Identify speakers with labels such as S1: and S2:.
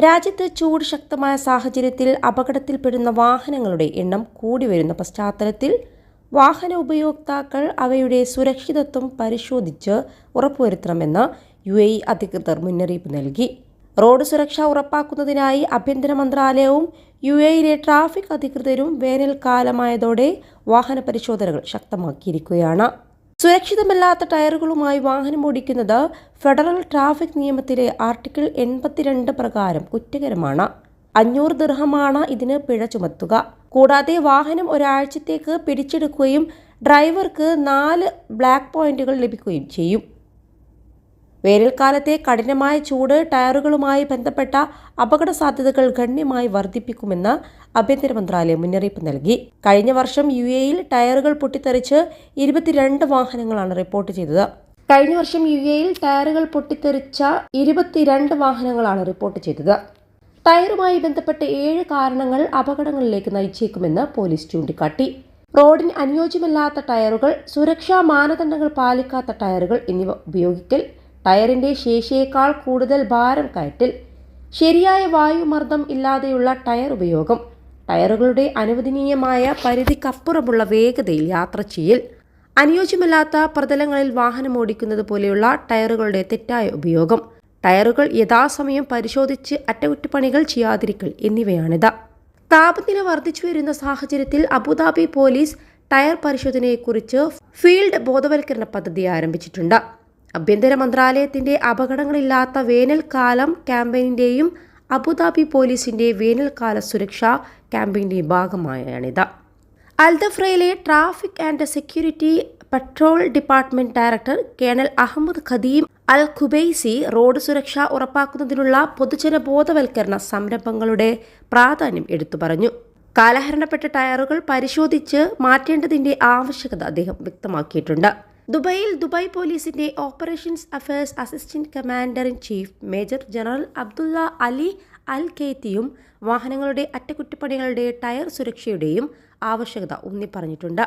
S1: രാജ്യത്ത് ചൂട് ശക്തമായ സാഹചര്യത്തിൽ അപകടത്തിൽപ്പെടുന്ന വാഹനങ്ങളുടെ എണ്ണം കൂടി വരുന്ന പശ്ചാത്തലത്തിൽ വാഹന ഉപയോക്താക്കൾ അവയുടെ സുരക്ഷിതത്വം പരിശോധിച്ച് ഉറപ്പുവരുത്തണമെന്ന് UAE അധികൃതർ മുന്നറിയിപ്പ് നൽകി. റോഡ് സുരക്ഷ ഉറപ്പാക്കുന്നതിനായി ആഭ്യന്തര മന്ത്രാലയവും UAEയിലെ ട്രാഫിക് അധികൃതരും വേനൽക്കാലമായതോടെ വാഹന പരിശോധനകൾ ശക്തമാക്കിയിരിക്കുകയാണ്. സുരക്ഷിതമല്ലാത്ത ടയറുകളുമായി വാഹനം ഓടിക്കുന്നത് ഫെഡറൽ ട്രാഫിക് നിയമത്തിലെ ആർട്ടിക്കിൾ 82 പ്രകാരം കുറ്റകരമാണ്. 500 ദിർഹമാണ് ഇതിന് പിഴ ചുമത്തുക. കൂടാതെ വാഹനം ഒരാഴ്ചത്തേക്ക് പിടിച്ചെടുക്കുകയും ഡ്രൈവർക്ക് 4 ബ്ലാക്ക് പോയിന്റുകൾ ലഭിക്കുകയും ചെയ്യും. വേനൽക്കാലത്തെ കഠിനമായ ചൂട് ടയറുകളുമായി ബന്ധപ്പെട്ട അപകട സാധ്യതകൾ ഗണ്യമായി വർദ്ധിപ്പിക്കുമെന്ന് ആഭ്യന്തര മന്ത്രാലയം മുന്നറിയിപ്പ് നൽകി. കഴിഞ്ഞ വർഷം UAEയിൽ ടയറുകൾ പൊട്ടിത്തെറിച്ച് 22 വാഹനങ്ങളാണ് റിപ്പോർട്ട് ചെയ്തത്. ടയറുമായി ബന്ധപ്പെട്ട് 7 കാരണങ്ങൾ അപകടങ്ങളിലേക്ക് നയിച്ചേക്കുമെന്ന് പോലീസ് ചൂണ്ടിക്കാട്ടി. റോഡിന് അനുയോജ്യമല്ലാത്ത ടയറുകൾ, സുരക്ഷാ മാനദണ്ഡങ്ങൾ പാലിക്കാത്ത ടയറുകൾ എന്നിവ ഉപയോഗിക്കൽ, ടയറിന്റെ ശേഷിയേക്കാൾ കൂടുതൽ ഭാരം കയറ്റൽ, ശരിയായ വായുമർദ്ദം ഇല്ലാതെയുള്ള ടയർ ഉപയോഗം, ടയറുകളുടെ അനുവദനീയമായ പരിധിക്കപ്പുറമുള്ള വേഗതയിൽ യാത്ര ചെയ്യൽ, അനുയോജ്യമല്ലാത്ത പ്രതലങ്ങളിൽ വാഹനം ഓടിക്കുന്നത് പോലെയുള്ള ടയറുകളുടെ തെറ്റായ ഉപയോഗം, ടയറുകൾ യഥാസമയം പരിശോധിച്ച് അറ്റകുറ്റപ്പണികൾ ചെയ്യാതിരിക്കൽ എന്നിവയാണിത്. താപനില വർദ്ധിച്ചു വരുന്ന സാഹചര്യത്തിൽ അബുദാബി പോലീസ് ടയർ പരിശോധനയെക്കുറിച്ച് ഫീൽഡ് ബോധവൽക്കരണ പദ്ധതി ആരംഭിച്ചിട്ടുണ്ട്. ആഭ്യന്തര മന്ത്രാലയത്തിന്റെ അപകടങ്ങളില്ലാത്ത വേനൽക്കാലം ക്യാമ്പയിന്റെയും അബുദാബി പോലീസിന്റെ വേനൽക്കാല സുരക്ഷാ ക്യാമ്പയിന്റെയും ഭാഗമായാണിത്. അൽദഫ്രയിലെ traffic and security patrol department director colonel Ahmed Khadim Al Khubaisi road സുരക്ഷ ഉറപ്പാക്കുന്നതിനുള്ള പൊതുജന ബോധവൽക്കരണ സംരംഭങ്ങളുടെ പ്രാധാന്യം എടുത്തു പറഞ്ഞു. കാലഹരണപ്പെട്ട ടയറുകൾ പരിശോധിച്ച് മാറ്റേണ്ടതിന്റെ ആവശ്യകത അദ്ദേഹം വ്യക്തമാക്കിയിട്ടുണ്ട്. ദുബായിൽ ദുബായ് പോലീസിന്റെ operations affairs assistant commander in chief major general Abdullah Ali Al ഖെയ്ത്തിയും വാഹനങ്ങളുടെ അറ്റകുറ്റപ്പണികളുടെ ടയർ സുരക്ഷയുടെയും ആവശ്യകത ഊന്നിപ്പറഞ്ഞിട്ടുണ്ട്.